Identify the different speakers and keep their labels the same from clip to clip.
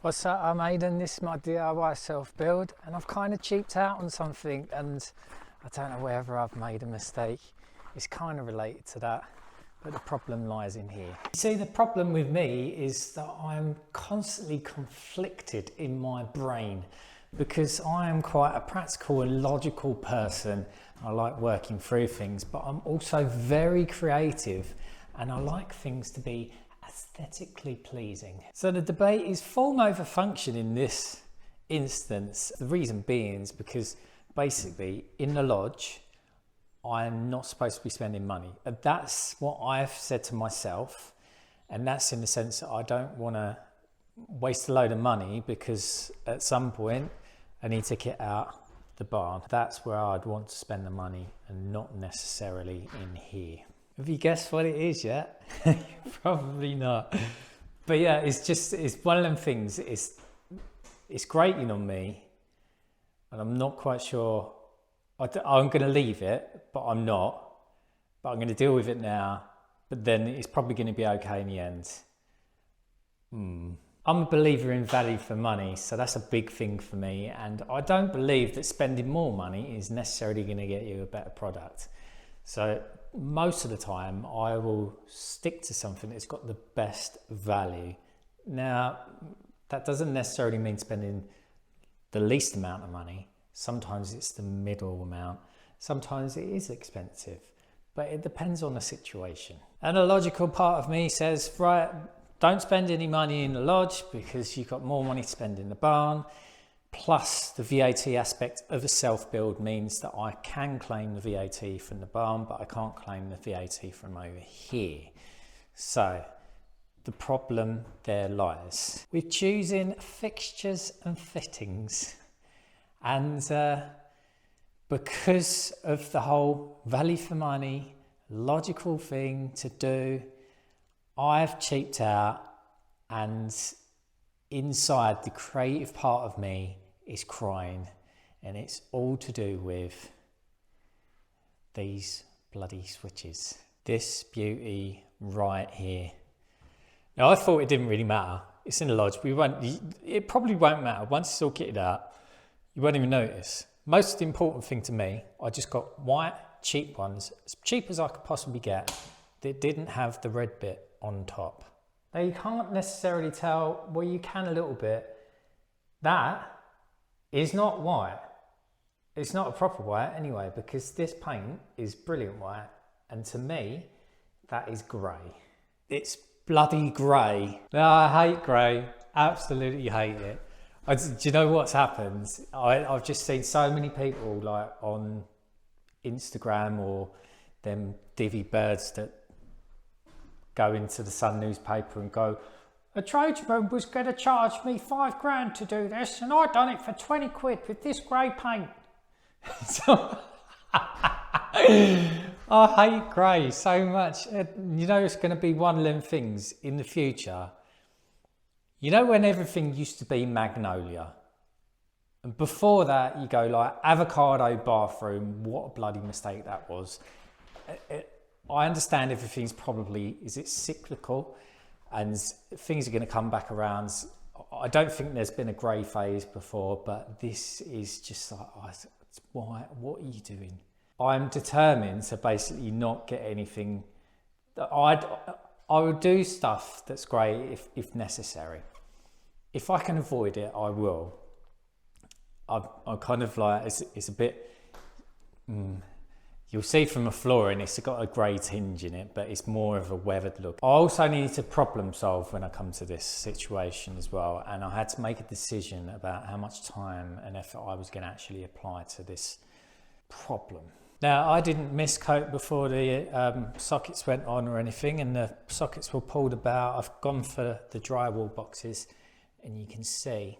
Speaker 1: What's up, I'm Aidan, this is my DIY self-build, and I've kind of cheaped out on something, and I don't know whether I've made a mistake. It's kind of related to that, but the problem lies in here. You see, the problem with me is that I'm constantly conflicted in my brain because I am quite a practical and logical person. I like working through things, but I'm also very creative and I like things to be aesthetically pleasing. So the debate is form over function in this instance. The reason being is because basically in the lodge, I'm not supposed to be spending money. And that's what I've said to myself. And that's in the sense that I don't want to waste a load of money because at some point I need to get out the barn. That's where I'd want to spend the money and not necessarily in here. Have you guessed what it is yet? Probably not. But yeah, it's one of them things. It's grating on me and I'm not quite sure. I'm going to leave it, but I'm not. But I'm going to deal with it now. But then it's probably going to be okay in the end. I'm a believer in value for money, so that's a big thing for me. And I don't believe that spending more money is necessarily going to get you a better product. So most of the time I will stick to something that's got the best value. Now, that doesn't necessarily mean spending the least amount of money. Sometimes it's the middle amount. Sometimes it is expensive, but it depends on the situation. And a logical part of me says, right, don't spend any money in the lodge because you've got more money to spend in the barn. Plus the VAT aspect of a self-build means that I can claim the VAT from the barn, but I can't claim the VAT from over here. So the problem there lies with choosing fixtures and fittings. And because of the whole value for money, logical thing to do, I've cheaped out, and inside the creative part of me is crying, and it's all to do with these bloody switches. This beauty right here. Now I thought it didn't really matter. It's in the lodge. It probably won't matter. Once it's all kitted out, you won't even notice. Most important thing to me, I just got white, cheap ones, as cheap as I could possibly get, that didn't have the red bit on top. Now you can't necessarily tell, well you can a little bit. That is not white. It's not a proper white anyway, because this paint is brilliant white, and to me, that is grey. It's bloody grey. No, I hate grey, absolutely hate it. Do you know what's happened? I've just seen so many people like on Instagram or them divvy birds that go into the Sun newspaper and go, a tradesman was going to charge me £5 to do this and I done it for 20 quid with this grey paint. So I hate grey so much. You know, it's going to be one of them things in the future. You know when everything used to be magnolia? And before that you go like avocado bathroom, what a bloody mistake that was. I understand everything's probably, it's cyclical and things are going to come back around. I don't think there's been a grey phase before, but this is just like, why, what are you doing? I'm determined to basically not get anything. I would do stuff that's grey if necessary. If I can avoid it, I will. I'm kind of like, it's a bit, you'll see from the flooring, it's got a grey tinge in it, but it's more of a weathered look. I also need to problem solve when I come to this situation as well. And I had to make a decision about how much time and effort I was going to actually apply to this problem. Now, I didn't miscoat before the sockets went on or anything, and the sockets were pulled about. I've gone for the drywall boxes, and you can see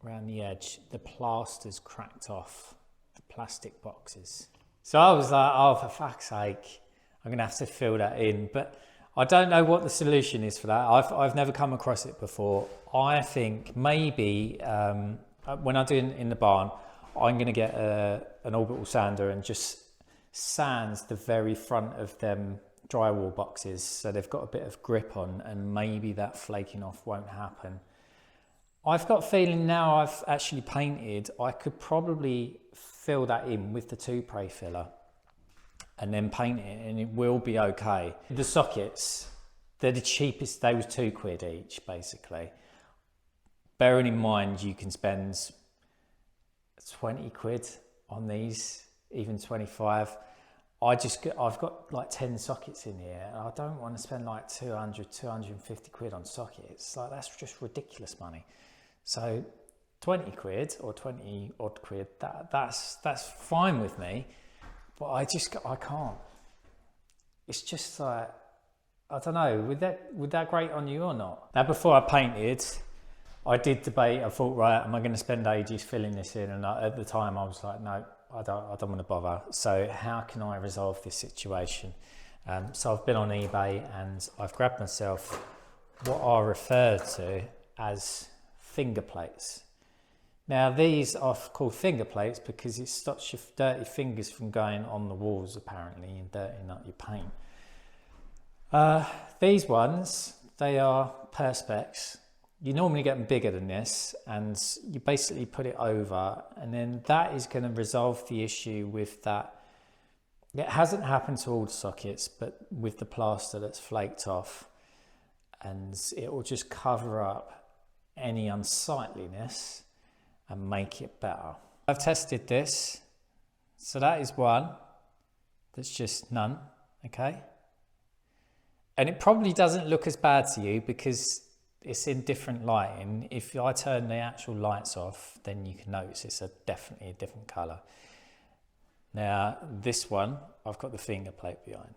Speaker 1: around the edge, the plaster's cracked off the plastic boxes. So I was like, oh, for fuck's sake, I'm going to have to fill that in. But I don't know what the solution is for that. I've never come across it before. I think maybe when I do it in the barn, I'm going to get an orbital sander and just sands the very front of them drywall boxes so they've got a bit of grip on, and maybe that flaking off won't happen. I've got a feeling now I've actually painted, I could probably fill that in with the two-pray filler and then paint it, and it will be okay. The sockets, they're the cheapest, they was £2 each basically. Bearing in mind you can spend 20 quid on these, even 25. I've got like 10 sockets in here, and I don't want to spend like 250 quid on sockets. Like, that's just ridiculous money. So 20 quid or 20 odd quid, that's fine with me, but I can't. It's just like, I don't know, would that grate on you or not? Now, before I painted, I did debate. I thought, right, am I going to spend ages filling this in? And at the time I was like, no, I don't want to bother. So how can I resolve this situation? So I've been on eBay and I've grabbed myself what I refer to as finger plates. Now, these are called finger plates because it stops your dirty fingers from going on the walls, apparently, and dirtying up your paint. These ones, they are Perspex. You normally get them bigger than this, and you basically put it over, and then that is going to resolve the issue with that. It hasn't happened to all the sockets, but with the plaster that's flaked off, and it will just cover up any unsightliness and make it better. I've tested this, so that is one that's just none, okay? And it probably doesn't look as bad to you because it's in different lighting. If I turn the actual lights off, then you can notice it's definitely a different colour. Now, this one, I've got the finger plate behind.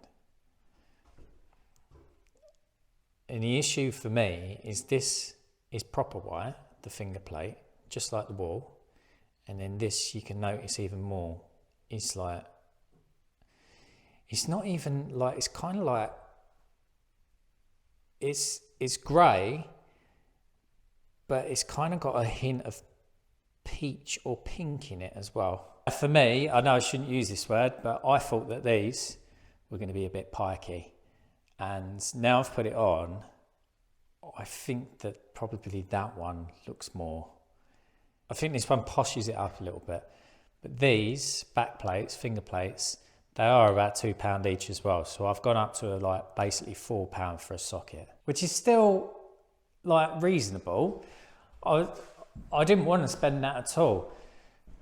Speaker 1: And the issue for me is this is proper white, the finger plate, just like the wall. And then this, you can notice even more. It's like, it's not even like, it's kind of like, it's grey, but it's kind of got a hint of peach or pink in it as well. For me, I know I shouldn't use this word, but I thought that these were going to be a bit pikey. And now I've put it on, I think that probably that one looks more. I think this one poshes it up a little bit. But these back plates, finger plates, they are about £2 each as well. So I've gone up to like basically £4 for a socket, which is still like reasonable. I didn't want to spend that at all.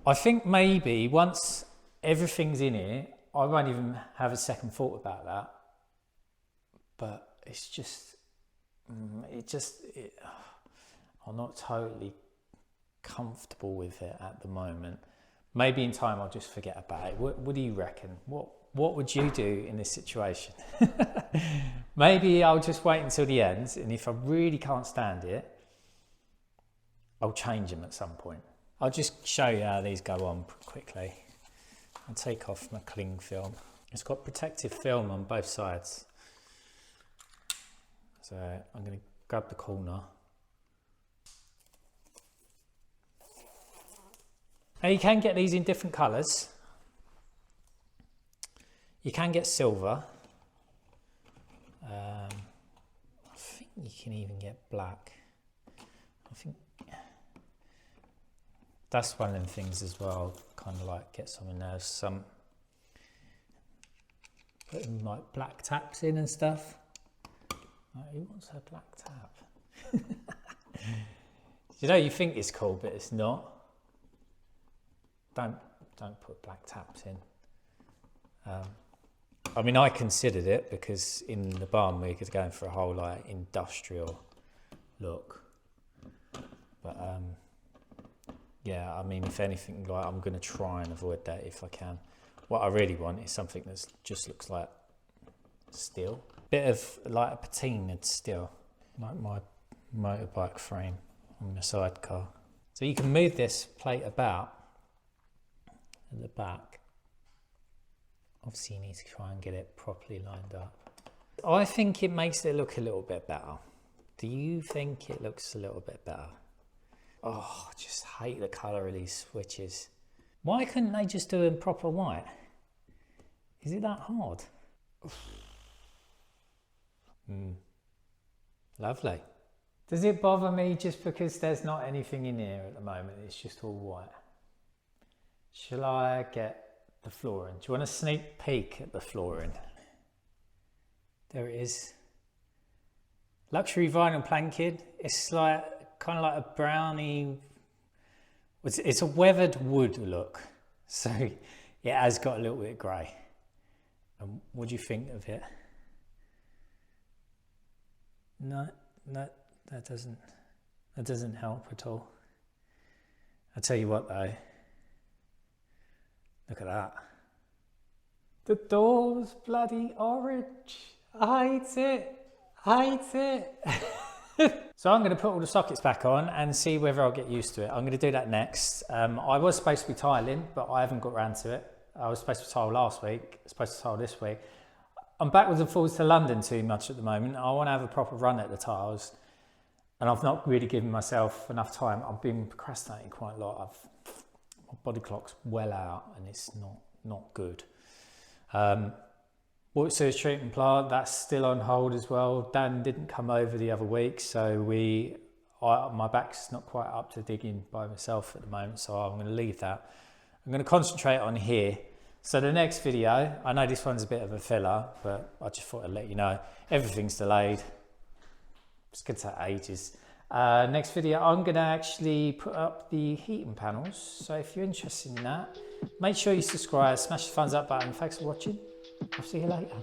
Speaker 1: I think maybe once everything's in here, I won't even have a second thought about that. But it's just, I'm not totally comfortable with it at the moment. Maybe in time I'll just forget about it. What do you reckon? What would you do in this situation? Maybe I'll just wait until the end, and if I really can't stand it, I'll change them at some point. I'll just show you how these go on quickly. I'll take off my cling film. It's got protective film on both sides. So I'm going to grab the corner. Now you can get these in different colours. You can get silver. I think you can even get black. I think that's one of them things as well. Kind of like get some in there. Some putting like black taps in and stuff. Like, who wants a black tap? You know, you think it's cool, but it's not. Don't put black taps in. I mean, I considered it because in the barn we could go for a whole like industrial look. But yeah, I mean, if anything, like I'm going to try and avoid that if I can. What I really want is something that just looks like steel. Bit of like a patinaed steel, like my motorbike frame on the sidecar. So you can move this plate about at the back. Obviously you need to try and get it properly lined up. I think it makes it look a little bit better. Do you think it looks a little bit better? Oh, I just hate the colour of these switches. Why couldn't they just do them proper white? Is it that hard? Lovely. Does it bother me just because there's not anything in here at the moment? It's just all white. Shall I get the flooring? Do you want a sneak peek at the flooring? There it is. Luxury vinyl planking. It's like kind of like a brownie. It's a weathered wood look. So it has got a little bit of grey. And what do you think of it? No, that doesn't help at all. I'll tell you what though. Look at that. The door's bloody orange. I hate it. So I'm going to put all the sockets back on and see whether I'll get used to it. I'm going to do that next. I was supposed to be tiling, but I haven't got around to it. I was supposed to tile last week, supposed to tile this week. I'm backwards and forwards to London too much at the moment. I want to have a proper run at the tiles, and I've not really given myself enough time. I've been procrastinating quite a lot. My body clock's well out and it's not good. Water sewage treatment plant, that's still on hold as well. Dan didn't come over the other week, so my back's not quite up to digging by myself at the moment, so I'm going to leave that. I'm going to concentrate on here. So the next video, I know this one's a bit of a filler, but I just thought I'd let you know. Everything's delayed. It's going to take ages. Next video, I'm going to actually put up the heating panels. So if you're interested in that, make sure you subscribe, smash the thumbs up button. Thanks for watching. I'll see you later.